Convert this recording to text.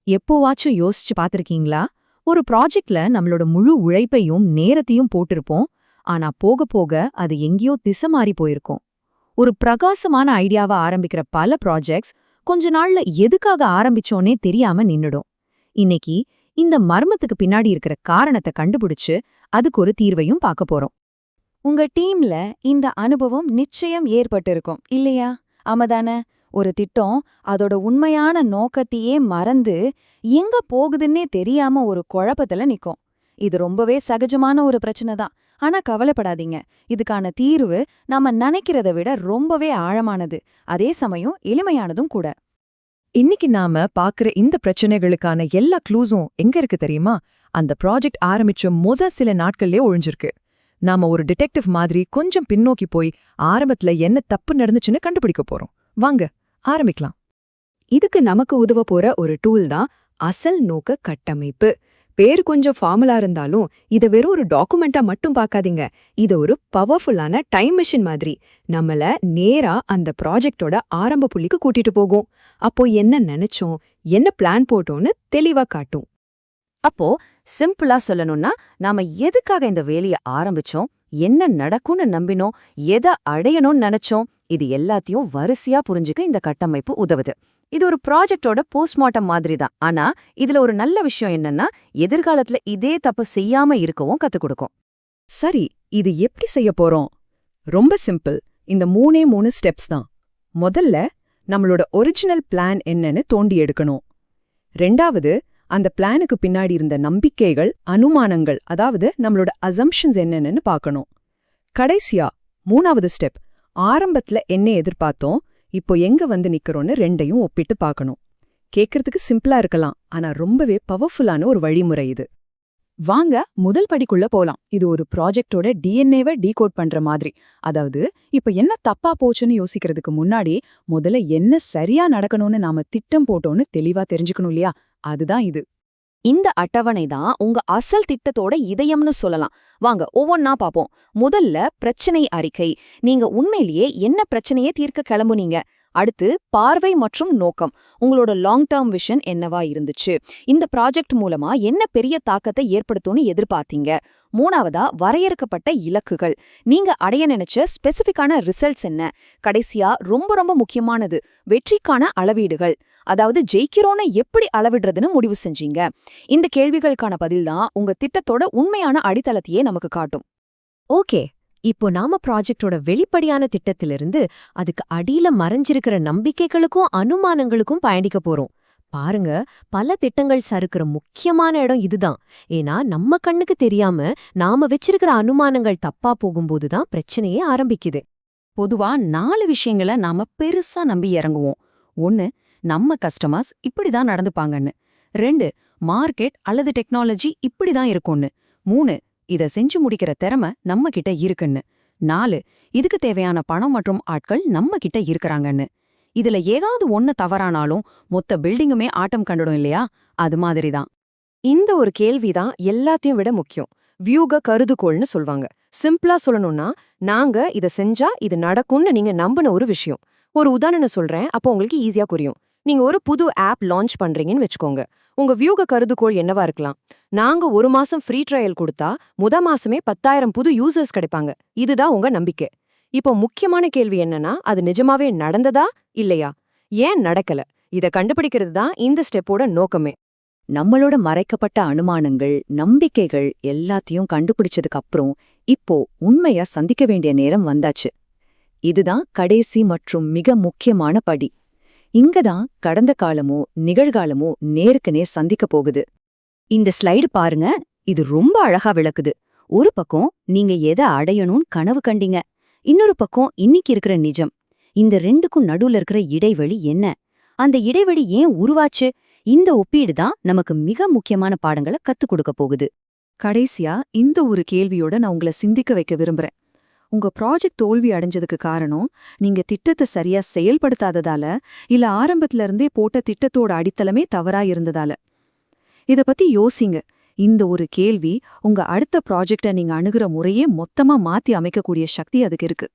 எப்போவாச்சும் யோசிச்சு பார்த்திருக்கீங்களா? ஒரு ப்ராஜெக்ட்ல நம்மளோட முழு உழைப்பையும் நேரத்தையும் போட்டிருப்போம். ஆனா போக போக அது எங்கேயோ திசை மாறி போயிருக்கும். ஒரு பிரகாசமான ஐடியாவா ஆரம்பிக்கிற பல ப்ராஜெக்ட்ஸ் கொஞ்ச நாள்ல எதுக்காக ஆரம்பிச்சோனே தெரியாம நின்னுடும். இன்னைக்கு இந்த மர்மத்துக்கு பின்னாடி இருக்கிற காரணத்தை கண்டுபிடிச்சு அதுக்கு ஒரு தீர்வையும் பார்க்க போறோம். உங்க டீம்ல இந்த அனுபவம் நிச்சயம் ஏற்பட்டிருக்கும் இல்லையா? ஆமாதானே? ஒரு திட்டம் அதோட உண்மையான நோக்கத்தையே மறந்து எங்க போகுதுன்னே தெரியாம ஒரு குழப்பத்துல நிக்கும். இது ரொம்பவே சகஜமான ஒரு பிரச்சனை தான். ஆனா கவலைப்படாதீங்க, இதுக்கான தீர்வு நாம நினைக்கிறத விட ரொம்பவே ஆழமானது, அதே சமயம் எளிமையானதும் கூட. இன்னைக்கு நாம பாக்குற இந்த பிரச்சனைகளுக்கான எல்லா க்ளூஸும் எங்க இருக்கு தெரியுமா? அந்த ப்ராஜெக்ட் ஆரம்பிச்ச சில நாட்கள்லயே ஒழிஞ்சிருக்கு. நாம ஒரு டிடெக்டிவ் மாதிரி கொஞ்சம் பின்னோக்கி போய் ஆரம்பத்துல என்ன தப்பு நடந்துச்சுன்னு கண்டுபிடிக்க போறோம். வாங்க ஆரம்பிக்கலாம். இதுக்கு நமக்கு உதவ போற ஒரு டூல் தான் அசல் நோக்க கட்டமைப்பு. பேர் கொஞ்சம் ஃபார்முலா இருந்தாலும் இத வெறும் ஒரு டாக்குமெண்டா மட்டும் பார்க்காதீங்க. இது ஒரு பவர்ஃபுல்லான டைம் மிஷின் மாதிரி நம்மள நேரா அந்த ப்ராஜெக்டோட ஆரம்ப புள்ளிக்கு கூட்டிட்டு போகும். அப்போ என்ன நினைச்சோம், என்ன பிளான் போட்டோம்னு தெளிவா காட்டும். அப்போ சிம்பிளா சொல்லணும்னா, நாம எதுக்காக இந்த வேலைய ஆரம்பிச்சோம், என்ன நடக்கும்னு நம்பினோம், எதை அடையணும்னு நினைச்சோம், இது எல்லாத்தையும் வரிசையா புரிஞ்சுக்க இந்த கட்டமைப்பு உதவுது. இது ஒரு ப்ராஜெக்டோட போஸ்ட்மார்ட்டம் மாதிரி தான். ஆனா இதுல ஒரு நல்ல விஷயம் என்னன்னா, எதிர்காலத்துல இதே தப்பு செய்யாம இருக்கவும் கத்துக் கொடுக்கும். சரி, இது எப்படி செய்ய போறோம்? ரொம்ப சிம்பிள். இந்த 3 ஸ்டெப்ஸ் தான். முதல்ல நம்மளோட ஒரிஜினல் பிளான் என்னன்னு தோண்டி எடுக்கணும். ரெண்டாவது, அந்த பிளானுக்கு பின்னாடி இருந்த நம்பிக்கைகள், அனுமானங்கள், அதாவது நம்மளோட அசம்ப்ஷன்ஸ் என்னன்னு பார்க்கணும். கடைசியா 3வது ஸ்டெப், ஆரம்பத்துல என்ன எதிர்பார்த்தோம், இப்போ எங்க வந்து நிக்கிறோன்னு ரெண்டையும் ஒப்பிட்டு பார்க்கணும். கேட்கறதுக்கு சிம்பிளா இருக்கலாம், ஆனா ரொம்பவே பவர்ஃபுல்லான ஒரு வழிமுறை இது. வாங்க முதல் படிக்குள்ள போலாம். இது ஒரு ப்ராஜெக்டோட டிஎன்ஏவை டீகோட் பண்ற மாதிரி. அதாவது இப்ப என்ன தப்பா போச்சுன்னு யோசிக்கிறதுக்கு முன்னாடி முதல்ல என்ன சரியா நடக்கணும்னு நாம திட்டம் போட்டோன்னு தெளிவா தெரிஞ்சுக்கணும் இல்லையா? அதுதான் இது. இந்த அட்டவணை தான் உங்க அசல் திட்டத்தோட இதயம்னு சொல்லலாம். வாங்க ஒவ்வொன்னா பாப்போம். முதல்ல பிரச்சனை அறிக்கை. நீங்க உண்மையிலேயே என்ன பிரச்சனையே தீர்க்க கிளம்புனீங்க? அடுத்து பார்வை மற்றும் நோக்கம். உங்களோட லாங் டேர்ம் விஷன் என்னவா இருந்துச்சு? இந்த ப்ராஜெக்ட் மூலமா என்ன பெரிய தாக்கத்தை ஏற்படுத்தும்னு எதிர்பார்த்தீங்க? மூணாவதா வரையறுக்கப்பட்ட இலக்குகள். நீங்க அடைய நினைச்ச ஸ்பெசிஃபிக்கான ரிசல்ட்ஸ் என்ன? கடைசியா ரொம்ப ரொம்ப முக்கியமானது, வெற்றிக்கான அளவீடுகள். அதாவது ஜெயிக்கிறோன்னு எப்படி அளவிடுறதுன்னு முடிவு செஞ்சீங்க. இந்த கேள்விகளுக்கான பதில்தான் உங்க திட்டத்தோட உண்மையான அடித்தளத்தையே நமக்கு காட்டும். ஓகே, இப்போ நாம ப்ராஜெக்டோட வெளிப்படையான திட்டத்திலிருந்து அதுக்கு அடியில மறைஞ்சிருக்கிற நம்பிக்கைகளுக்கும் அனுமானங்களுக்கும் பயணிக்க போறோம். பாருங்க, பல திட்டங்கள் சறுக்கிற முக்கியமான இடம் இதுதான். ஏன்னா நம்ம கண்ணுக்கு தெரியாம நாம வச்சிருக்கிற அனுமானங்கள் தப்பா போகும்போதுதான் பிரச்சனையே ஆரம்பிக்குது. பொதுவா 4 விஷயங்களை நாம பெருசா நம்பி இறங்குவோம். 1, நம்ம கஸ்டமர்ஸ் இப்படிதான் நடந்துப்பாங்கன்னு. 2, மார்க்கெட் அல்லது டெக்னாலஜி இப்படிதான் இருக்கும்னு. 3, இத செஞ்சு முடிக்கிற திறமை நம்ம கிட்ட இருக்குன்னு. 4, இதுக்கு தேவையான பணம் மற்றும் ஆட்கள் நம்ம கிட்ட இருக்கறாங்கன்னு. இதுல ஏதாவது ஒண்ணு தவறானாலும் மொத்த பில்டிங்குமே ஆட்டம் கண்டுடும் இல்லையா? அது மாதிரிதான். இந்த ஒரு கேள்விதான் எல்லாத்தையும் விட முக்கியம். வியூக கருதுகோள்னு சொல்வாங்க. சிம்பிளா சொல்லணும்னா, நாங்க இத செஞ்சா இது நடக்கும்னு நீங்க நம்பின ஒரு விஷயம். ஒரு உதாரணம் சொல்றேன், அப்போ உங்களுக்கு ஈஸியா புரியும். நீங்க ஒரு புது ஆப் லான்ச் பண்றீங்கன்னு வச்சுக்கோங்க. உங்க வியூக கருதுகோள் என்னவா இருக்கலாம்? நாங்க 1 மாசம் ஃப்ரீ ட்ரையல் கொடுத்தா மாசமே 10,000 புது யூசர்ஸ் கிடைப்பாங்க. இதுதான் உங்க நம்பிக்கை. இப்போ முக்கியமான கேள்வி என்னன்னா, அது நிஜமாவே நடந்ததா இல்லையா? ஏன் நடக்கல? இத கண்டுபிடிக்கிறது தான் இந்த ஸ்டெப்போட நோக்கமே. நம்மளோட மறைக்கப்பட்ட அனுமானங்கள், நம்பிக்கைகள் எல்லாத்தையும் கண்டுபிடிச்சதுக்கு அப்புறம் இப்போ உண்மையா சந்திக்க வேண்டிய நேரம் வந்தாச்சு. இதுதான் கடைசி மற்றும் மிக முக்கியமான படி. இங்கதான் கடந்த காலமோ நிகழ்காலமோ நேருக்கு நேர் சந்திக்க போகுது. இந்த ஸ்லைடு பாருங்க, இது ரொம்ப அழகா விளக்குது. ஒரு பக்கம் நீங்க எதை அடையணும்னு கனவு கண்டீங்க, இன்னொரு பக்கம் இன்னைக்கு இருக்கிற நிஜம். இந்த ரெண்டுக்கும் நடுவுல இருக்கிற இடைவெளி என்ன? அந்த இடைவெளி ஏன் உருவாச்சு? இந்த ஒப்பீடு தான் நமக்கு மிக முக்கியமான பாடங்களை கத்துக் கொடுக்க போகுது. கடைசியா இந்த ஒரு கேள்வியோட நான் உங்களை சிந்திக்க வைக்க விரும்புறேன். உங்க ப்ராஜெக்ட் தோல்வி அடைஞ்சதுக்கு காரணம் நீங்க திட்டத்தை சரியா செயல்படுத்தாததால, இல்ல ஆரம்பத்துல இருந்தே போட்ட திட்டத்தோட அடித்தளமே தவறா இருந்ததால? இத பத்தி யோசிங்க. இந்த ஒரு கேள்வி உங்க அடுத்த ப்ராஜெக்டை நீங்க அணுகுற முறையே மொத்தமா மாத்தி அமைக்கக்கூடிய சக்தி அதுக்கு இருக்கு.